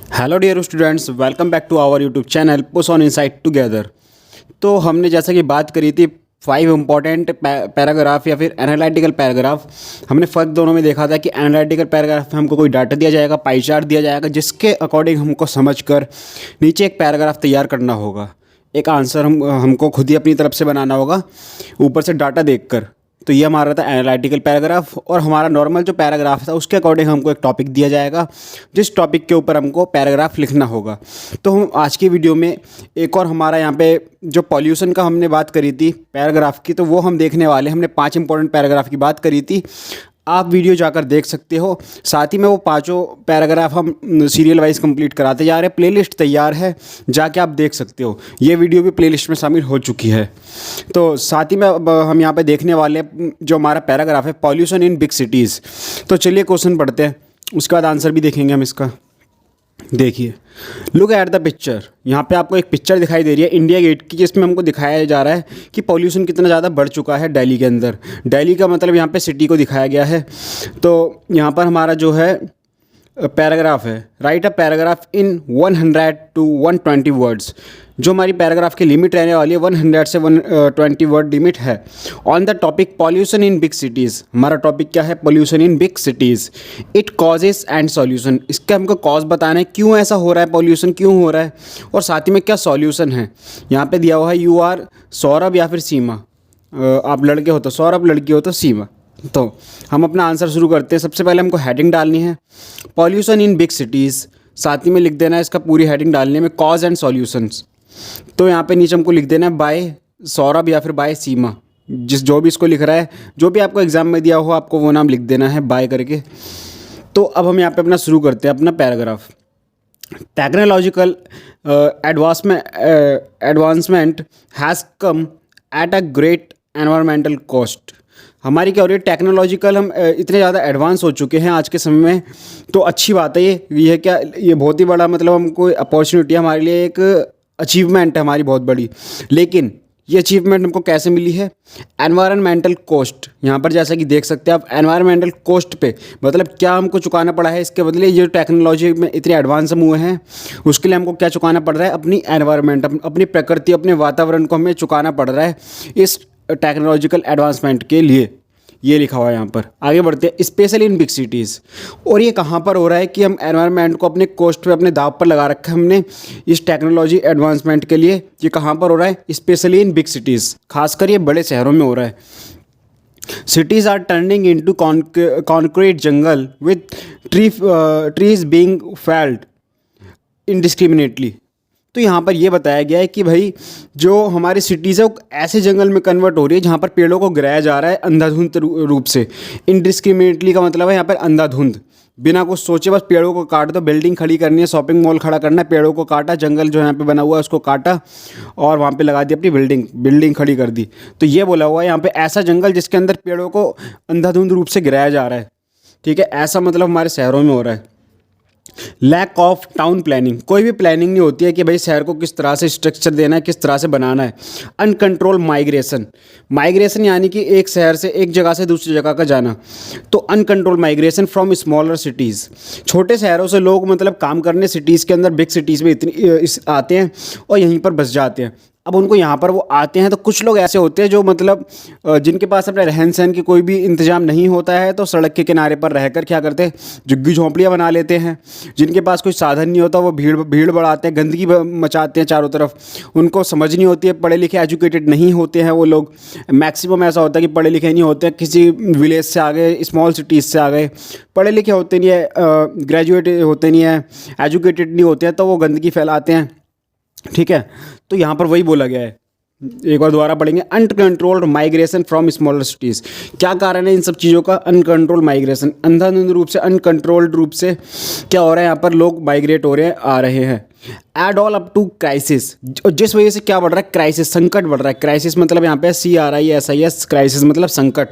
Hello dear students, welcome back to our YouTube channel push on insight together. तो हमने जैसा कि बात करी थी 5 इम्पॉर्टेंट पैराग्राफ या फिर एनालिटिकल पैराग्राफ। हमने फ़र्क दोनों में देखा था कि एनालिटिकल पैराग्राफ में हमको कोई डाटा दिया जाएगा, पाई चार्ट दिया जाएगा, जिसके अकॉर्डिंग हमको समझकर नीचे एक पैराग्राफ तैयार करना होगा। एक आंसर हमको खुद ही अपनी तरफ से बनाना होगा ऊपर से डाटा देखकर। तो ये हमारा था एनालिटिकल पैराग्राफ। और हमारा नॉर्मल जो पैराग्राफ था उसके अकॉर्डिंग हमको एक टॉपिक दिया जाएगा, जिस टॉपिक के ऊपर हमको पैराग्राफ लिखना होगा। तो हम आज की वीडियो में एक और हमारा यहाँ पे जो पॉल्यूशन का हमने बात करी थी पैराग्राफ की, तो वो हम देखने वाले। हमने 5 इंपॉर्टेंट पैराग्राफ की बात करी थी, आप वीडियो जाकर देख सकते हो। साथ ही में वो पांचों पैराग्राफ हम सीरियल वाइज कंप्लीट कराते जा रहे हैं। प्लेलिस्ट तैयार है, जाके आप देख सकते हो। ये वीडियो भी प्लेलिस्ट में शामिल हो चुकी है। तो साथ ही में अब हम यहाँ पे देखने वाले जो हमारा पैराग्राफ है पॉल्यूशन इन बिग सिटीज़। तो चलिए क्वेश्चन पढ़ते हैं, उसके बाद आंसर भी देखेंगे हम इसका। देखिए, लुक एट द पिक्चर। यहाँ पे आपको एक पिक्चर दिखाई दे रही है इंडिया गेट की, जिसमें हमको दिखाया जा रहा है कि पॉल्यूशन कितना ज़्यादा बढ़ चुका है दिल्ली के अंदर। दिल्ली का मतलब यहाँ पे सिटी को दिखाया गया है। तो यहाँ पर हमारा जो है पैराग्राफ है, right a paragraph in 100 to 120 words. जो हमारी पैराग्राफ की लिमिट रहने वाली है 100 से 120 वर्ड लिमिट है। On the topic pollution in big cities. हमारा टॉपिक क्या है? Pollution in big cities, it causes and solution. इसका हमको कॉज बताना है, क्यों ऐसा हो रहा है, पॉल्यूशन क्यों हो रहा है, और साथ ही में क्या सॉल्यूशन है। यहाँ पे दिया हुआ है यू आर सौरभ या फिर सीमा। आप लड़के हो तो सौरभ, लड़की हो तो सीमा। तो हम अपना आंसर शुरू करते हैं। सबसे पहले हमको हेडिंग डालनी है पॉल्यूशन इन बिग सिटीज़, साथ ही में लिख देना है इसका पूरी हेडिंग डालने में कॉज एंड सॉल्यूशंस। तो यहाँ पे नीचे हमको लिख देना है बाय सौरभ या फिर बाय सीमा। जो भी इसको लिख रहा है, जो भी आपको एग्जाम में दिया हो, आपको वो नाम लिख देना है बाय करके। तो अब हम यहाँ पे अपना शुरू करते हैं अपना paragraph. Technological advancement has come at a great environmental cost. हमारी क्या हो रही है, टेक्नोलॉजिकल हम इतने ज़्यादा एडवांस हो चुके हैं आज के समय में। तो अच्छी बात है ये है क्या, ये बहुत ही बड़ा मतलब हमको अपॉर्चुनिटी है, हमारे लिए एक अचीवमेंट है हमारी बहुत बड़ी। लेकिन ये अचीवमेंट हमको कैसे मिली है? Environmental cost. यहाँ पर जैसा कि देख सकते हैं आप, एनवायरमेंटल कॉस्ट पे मतलब क्या हमको चुकाना पड़ा है इसके बदले। ये टेक्नोलॉजी में इतने एडवांस हम हुए हैं, उसके लिए हमको क्या चुकाना पड़ रहा है? अपनी एनवायरमेंट, अपनी प्रकृति, अपने वातावरण को हमें चुकाना पड़ रहा है इस टेक्नोलॉजिकल एडवांसमेंट के लिए। ये लिखा हुआ है यहाँ पर। आगे बढ़ते हैं, स्पेशली इन बिग सिटीज़। और ये कहाँ पर हो रहा है कि हम एनवायरनमेंट को अपने कोस्ट पे, अपने दाव पर लगा रखा है हमने इस टेक्नोलॉजी एडवांसमेंट के लिए। ये कहाँ पर हो रहा है? स्पेशली इन बिग सिटीज़, खासकर ये बड़े शहरों में हो रहा है। Cities are turning into concrete jungle with trees being felled indiscriminately. तो यहाँ पर ये बताया गया है कि भाई जो हमारी सिटीज़ है वो ऐसे जंगल में कन्वर्ट हो रही है जहाँ पर पेड़ों को गिराया जा रहा है अंधाधुंध रूप से। इनडिस्क्रिमिनेटली का मतलब है यहाँ पर अंधाधुंध, बिना कुछ सोचे बस पेड़ों को काट दो। बिल्डिंग खड़ी करनी है, शॉपिंग मॉल खड़ा करना है, पेड़ों को काटा, जंगल जो यहाँ पे बना हुआ है उसको काटा और वहाँ पे लगा दी अपनी बिल्डिंग खड़ी कर दी। तो ये बोला हुआ है यहाँ पे ऐसा जंगल जिसके अंदर पेड़ों को अंधाधुंध रूप से गिराया जा रहा है। ठीक है, ऐसा मतलब हमारे शहरों में हो रहा है। लैक ऑफ टाउन प्लानिंग, कोई भी प्लानिंग नहीं होती है कि भाई शहर को किस तरह से स्ट्रक्चर देना है, किस तरह से बनाना है। अनकंट्रोल माइग्रेशन यानी कि एक शहर से, एक जगह से दूसरी जगह का जाना। तो uncontrolled migration from smaller cities, छोटे शहरों से लोग मतलब काम करने सिटीज़ के अंदर, बिग सिटीज़ में आते हैं और यहीं पर बस जाते हैं। अब उनको यहाँ पर वो आते हैं तो कुछ लोग ऐसे होते हैं जो मतलब जिनके पास अपने रहन सहन की कोई भी इंतजाम नहीं होता है, तो सड़क के किनारे पर रहकर क्या करते हैं, झुग्गी झोंपड़ियाँ बना लेते हैं। जिनके पास कोई साधन नहीं होता वो भीड़ बढ़ाते हैं, गंदगी मचाते हैं चारों तरफ। उनको समझ नहीं होती है, पढ़े लिखे एजुकेटेड नहीं होते हैं वो लोग। मैक्सिमम ऐसा होता है कि पढ़े लिखे नहीं होते, किसी विलेज से आ गए, स्मॉल सिटीज़ से आ गए, पढ़े लिखे होते नहीं है, ग्रेजुएट होते नहीं है, एजुकेटेड नहीं होते हैं, तो वो गंदगी फैलाते हैं। ठीक है, तो यहाँ पर वही बोला गया है। एक बार दोबारा पढ़ेंगे, uncontrolled migration from smaller cities. क्या कारण है इन सब चीज़ों का? अनकंट्रोल माइग्रेशन, अंधाधुंध रूप से, अनकंट्रोल्ड रूप से क्या हो रहा है, यहाँ पर लोग माइग्रेट हो रहे हैं, आ रहे हैं। Add all up to crisis, जिस वजह से क्या बढ़ रहा है? क्राइसिस, संकट बढ़ रहा है। क्राइसिस मतलब यहाँ पे CRISIS, क्राइसिस मतलब संकट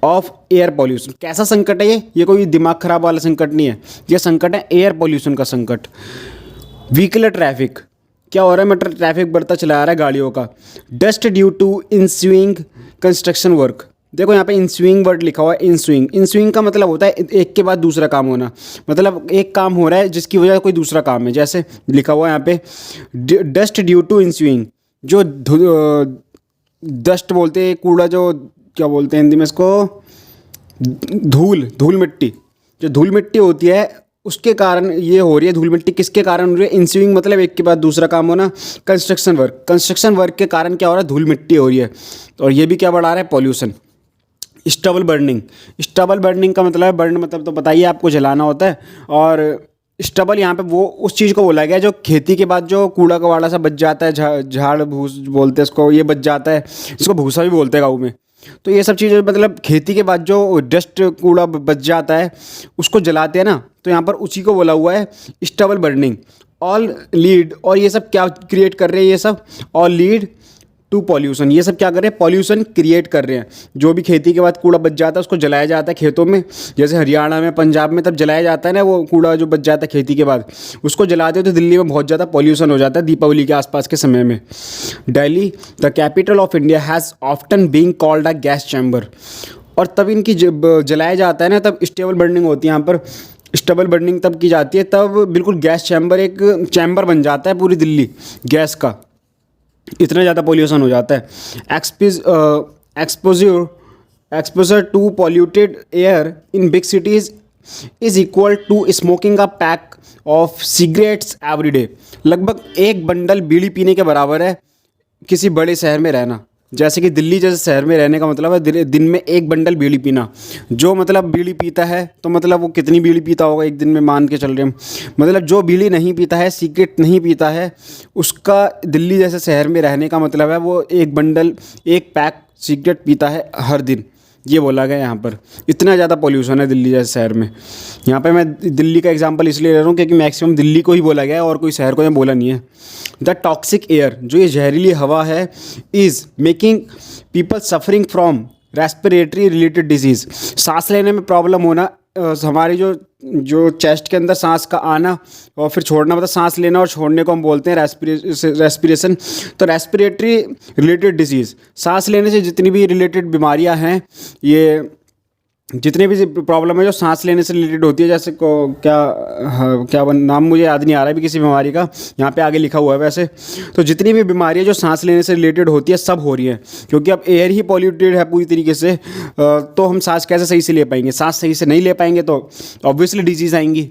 ऑफ एयर पॉल्यूशन। कैसा संकट है ये कोई दिमाग खराब वाला संकट नहीं है, ये संकट है एयर पॉल्यूशन का संकट। व्हीकलर ट्रैफिक, क्या हो रहा है, मतलब ट्रैफिक बढ़ता चला आ रहा है गाड़ियों का। Dust due to ensuing construction work, देखो यहाँ पे इन स्विंग वर्ड लिखा हुआ है, इन स्विंग। इन स्विंग का मतलब होता है एक के बाद दूसरा काम होना, मतलब एक काम हो रहा है जिसकी वजह से कोई दूसरा काम है। जैसे लिखा हुआ है यहाँ पे डस्ट ड्यू टू इन स्विंग, जो डस्ट बोलते हैं, कूड़ा, जो क्या बोलते हैं हिंदी में इसको, धूल मिट्टी, जो धूल मिट्टी होती है उसके कारण ये हो रही है। धूल मिट्टी किसके कारण हो रही है? इंस्विंग मतलब एक के बाद दूसरा काम होना। कंस्ट्रक्शन वर्क के कारण क्या हो रहा है? धूल मिट्टी हो रही है। और ये भी क्या बढ़ा रहा है? पॉल्यूशन। स्टबल बर्निंग का मतलब है, बर्न मतलब तो बताइए आपको, जलाना होता है। और स्टबल यहाँ पे वो उस चीज़ को बोला गया जो खेती के बाद जो कूड़ा कवाड़ा सा बच जाता है, झाड़ भूस बोलते हैं इसको, ये बच जाता है, जिसको भूसा भी बोलते हैं गाँव में। तो ये सब चीज़ें मतलब खेती के बाद जो डस्ट कूड़ा बच जाता है उसको जलाते हैं ना, तो यहाँ पर उसी को बोला हुआ है स्टबल बर्निंग। ऑल लीड, और ये सब क्या क्रिएट कर रहे हैं? ये सब ऑल लीड टू पॉल्यूशन। ये सब क्या कर रहे हैं? पॉल्यूशन क्रिएट कर रहे हैं। जो भी खेती के बाद कूड़ा बच जाता है उसको जलाया जाता है खेतों में, जैसे हरियाणा में, पंजाब में तब जलाया जाता है ना, वो कूड़ा जो बच जाता है खेती के बाद उसको जलाते हो तो दिल्ली में बहुत ज़्यादा पॉल्यूशन हो जाता है दीपावली के आसपास के समय में। Delhi, the capital of India, has often being called a gas chamber. और तब इनकी जब जलाया जाता है ना, तब स्टेबल बर्निंग होती है यहाँ पर। स्टेबल बर्निंग तब की जाती है, तब बिल्कुल गैस चैम्बर, एक चैम्बर बन जाता है पूरी दिल्ली गैस का, इतना ज़्यादा पॉल्यूशन हो जाता है। Exposure to polluted air in big cities is equal to smoking a pack of cigarettes every day. लगभग एक बंडल बीड़ी पीने के बराबर है किसी बड़े शहर में रहना। जैसे कि दिल्ली जैसे शहर में रहने का मतलब है दिन में एक बंडल बीड़ी पीना। जो मतलब बीड़ी पीता है तो मतलब वो कितनी बीड़ी पीता होगा एक दिन में, मान के चल रहे हम। मतलब जो बीड़ी नहीं पीता है, सिगरेट नहीं पीता है, उसका दिल्ली जैसे शहर में रहने का मतलब है वो एक बंडल, एक पैक सिगरेट पीता है हर दिन। ये बोला गया यहाँ पर। इतना ज़्यादा पॉल्यूशन है दिल्ली जैसे शहर में। यहाँ पे मैं दिल्ली का एग्जांपल इसलिए ले रहा हूँ क्योंकि मैक्सिमम दिल्ली को ही बोला गया है और कोई शहर को यहाँ बोला नहीं है। द टॉक्सिक एयर, जो ये जहरीली हवा है, is making people suffering from respiratory related disease. सांस लेने में प्रॉब्लम होना, हमारी जो चेस्ट के अंदर सांस का आना और फिर छोड़ना, मतलब सांस लेना और छोड़ने को हम बोलते हैं रेस्पिरेशन। तो रेस्पिरेटरी रिलेटेड डिजीज़, सांस लेने से जितनी भी रिलेटेड बीमारियां हैं, ये जितनी भी प्रॉब्लम है जो सांस लेने से रिलेटेड होती है, जैसे को क्या नाम मुझे याद नहीं आ रहा है भी किसी बीमारी का, यहाँ पे आगे लिखा हुआ है वैसे। तो जितनी भी बीमारियाँ जो सांस लेने से रिलेटेड होती है सब हो रही हैं, क्योंकि अब एयर ही पॉल्यूटेड है पूरी तरीके से। तो हम सांस कैसे सही से ले पाएंगे? सांस सही से नहीं ले पाएंगे तो ऑब्वियसली डिजीज़ आएंगी।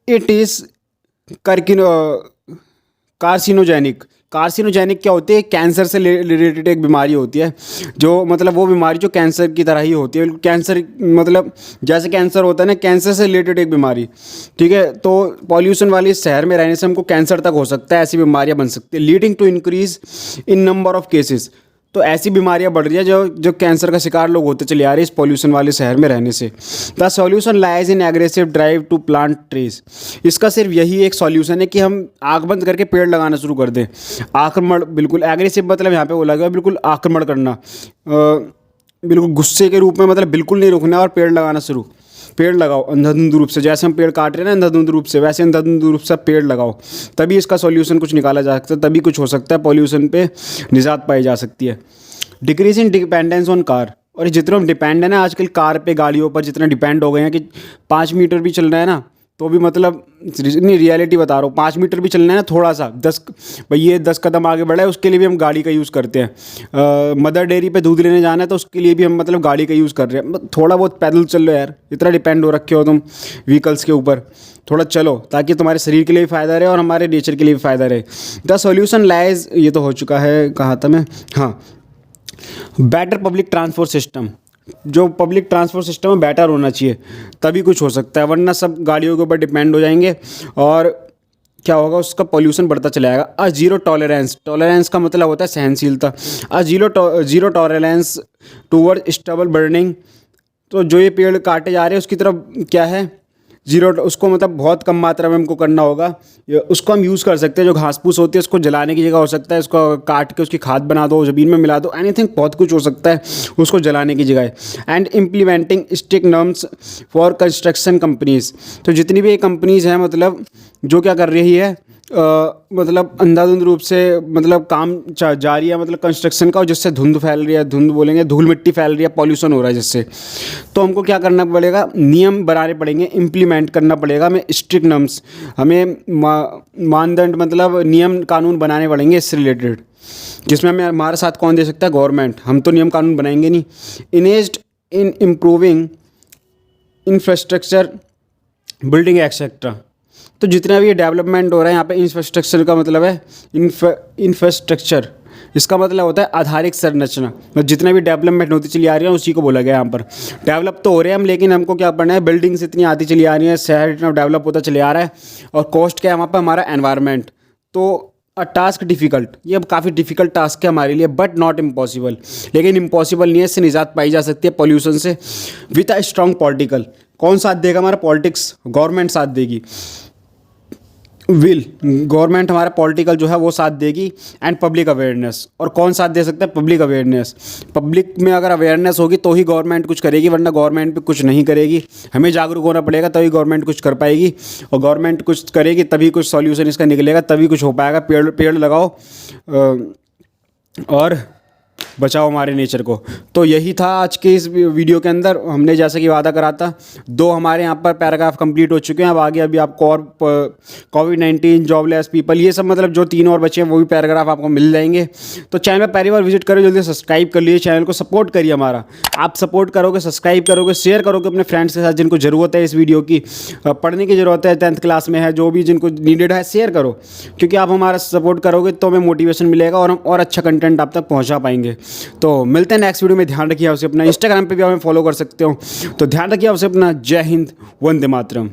इट इज़ कार्सिनोजेनिक क्या होती है? कैंसर से रिलेटेड एक बीमारी होती है, जो मतलब वो बीमारी जो कैंसर की तरह ही होती है। कैंसर मतलब जैसे कैंसर होता है ना, कैंसर से रिलेटेड एक बीमारी, ठीक है। तो पॉल्यूशन वाले शहर में रहने से हमको कैंसर तक हो सकता है, ऐसी बीमारियां बन सकती है। Leading to increase in number of cases, तो ऐसी बीमारियां बढ़ रही है जो कैंसर का शिकार लोग होते चले आ रहे हैं इस पॉल्यूशन वाले शहर में रहने से। The solution lies in aggressive drive to plant trees. इसका सिर्फ यही एक सॉल्यूशन है कि हम आँख बंद करके पेड़ लगाना शुरू कर दें। आक्रमण, बिल्कुल एग्रेसिव मतलब यहाँ पे बोला गया बिल्कुल आक्रमण करना, बिल्कुल गुस्से के रूप में, मतलब बिल्कुल नहीं रुकना और पेड़ लगाना शुरू। पेड़ लगाओ अंधाधुंध रूप से, जैसे हम पेड़ काट रहे हैं ना अंधाधुंध रूप से, वैसे अंधाधुंध रूप से पेड़ लगाओ, तभी इसका सॉल्यूशन कुछ निकाला जा सकता है, तभी कुछ हो सकता है, पॉल्यूशन पे निजात पाई जा सकती है। Decrease in dependence on car, और जितना हम डिपेंड है ना आजकल कार पे, गाड़ियों पर जितना डिपेंड हो गए हैं कि 5 मीटर भी चल रहा है ना तो भी, मतलब नहीं रियलिटी बता रहा हूँ, 5 मीटर भी चलना है ना थोड़ा सा, 10 भाई ये 10 कदम आगे बढ़ा है उसके लिए भी हम गाड़ी का यूज़ करते हैं। मदर डेयरी पे दूध लेने जाना है तो उसके लिए भी हम मतलब गाड़ी का यूज़ कर रहे हैं। थोड़ा बहुत पैदल चल लो यार, इतना डिपेंड हो रखे हो तुम व्हीकल्स के ऊपर, थोड़ा चलो ताकि तुम्हारे शरीर के लिए भी फ़ायदा रहे और हमारे नेचर के लिए भी फ़ायदा रहे। द सॉल्यूशन लाइज, ये तो हो चुका है, कहा था मैं, हाँ, बेटर पब्लिक ट्रांसपोर्ट सिस्टम। जो पब्लिक ट्रांसपोर्ट सिस्टम है बेटर होना चाहिए, तभी कुछ हो सकता है, वरना सब गाड़ियों के ऊपर डिपेंड हो जाएंगे और क्या होगा, उसका पॉल्यूशन बढ़ता चला जाएगा। अ जीरो टॉलरेंस का मतलब होता है सहनशीलता। A zero tolerance toward stubble burning, तो जो ये पेड़ काटे जा रहे हैं उसकी तरफ क्या है, जीरो, उसको मतलब बहुत कम मात्रा में हमको करना होगा। उसको हम यूज़ कर सकते हैं, जो घास फूस होती है उसको जलाने की जगह हो सकता है, इसको काट के उसकी खाद बना दो, ज़मीन में मिला दो, एनीथिंग, बहुत कुछ हो सकता है उसको जलाने की जगह। And implementing strict norms for construction companies, तो जितनी भी कंपनीज़ हैं मतलब जो क्या कर रही है मतलब अंधाधुंध रूप से मतलब काम जारी है मतलब कंस्ट्रक्शन का, और जिससे धुंध फैल रही है, धुंध बोलेंगे, धूल मिट्टी फैल रही है, पॉल्यूशन हो रहा है जिससे। तो हमको क्या करना पड़ेगा, नियम बनाने पड़ेंगे, इम्प्लीमेंट करना पड़ेगा हमें, स्ट्रिक्ट नॉर्म्स, हमें मानदंड मतलब नियम कानून बनाने पड़ेंगे इससे रिलेटेड, जिसमें हमें हमारे साथ कौन दे सकता है, गवर्नमेंट। हम तो नियम कानून बनाएंगे नहीं। Invest in improving infrastructure, building etcetera. तो जितना भी ये डेवलपमेंट हो रहा है यहाँ पे, इंफ्रास्ट्रक्चर का मतलब है इंफ्रास्ट्रक्चर, इसका मतलब होता है आधारिक संरचना। मतलब जितना भी डेवलपमेंट होती चली आ रही है उसी को बोला गया यहाँ पर। डेवलप तो हो रहे हैं हम, लेकिन हमको क्या पढ़ना है, बिल्डिंग्स इतनी आती चली आ रही है, शहर इतना डेवलप होता चले आ रहा है, और कॉस्ट क्या है वहाँ पर, हमारा एनवायरनमेंट। तो अ टास्क डिफ़िकल्ट, ये अब काफ़ी डिफ़िकल्ट टास्क है हमारे लिए, बट नॉट इम्पॉसिबल। लेकिन इम्पॉसिबल नहीं है, इससे निजात पाई जा सकती है पॉल्यूशन से, विद अ स्ट्रॉन्ग पॉलिटिकल। कौन साथ देगा हमारा, पॉलिटिक्स, गवर्नमेंट साथ देगी, विल, गवर्नमेंट हमारा पॉलिटिकल जो है वो साथ देगी, एंड पब्लिक अवेयरनेस। और कौन साथ दे सकता है, पब्लिक अवेयरनेस। पब्लिक में अगर अवेयरनेस होगी तो ही गवर्नमेंट कुछ करेगी, वरना गवर्नमेंट भी कुछ नहीं करेगी। हमें जागरूक होना पड़ेगा तभी गवर्नमेंट कुछ कर पाएगी, और गवर्नमेंट कुछ करेगी तभी कुछ सॉल्यूशन इसका निकलेगा, तभी कुछ हो पाएगा। पेड़ पेड़ लगाओ और बचाओ हमारे नेचर को। तो यही था आज के इस वीडियो के अंदर। हमने जैसा कि वादा करा था, 2 हमारे यहाँ पर पैराग्राफ कंप्लीट हो चुके हैं। अब आगे अभी आपको और कोविड-19, जॉबलेस पीपल, ये सब मतलब जो 3 और बचे हैं वो भी पैराग्राफ आपको मिल जाएंगे। तो चैनल पर पहली बार विजिट करो, जल्दी सब्सक्राइब कर लीजिए, चैनल को सपोर्ट करिए हमारा। आप सपोर्ट करोगे, सब्सक्राइब करोगे, शेयर करोगे अपने फ्रेंड्स के साथ जिनको ज़रूरत है इस वीडियो की, पढ़ने की ज़रूरत है, 10th क्लास में है, जो भी जिनको नीडेड है, शेयर करो। क्योंकि आप हमारा सपोर्ट करोगे तो हमें मोटिवेशन मिलेगा और हम और अच्छा कंटेंट आप तक पहुँचा पाएंगे। तो मिलते हैं नेक्स्ट वीडियो में। ध्यान रखिए आपसे अपना, इंस्टाग्राम पे भी हमें फॉलो कर सकते हो। तो ध्यान रखिए आपसे अपना। जय हिंद, वंदे मातरम।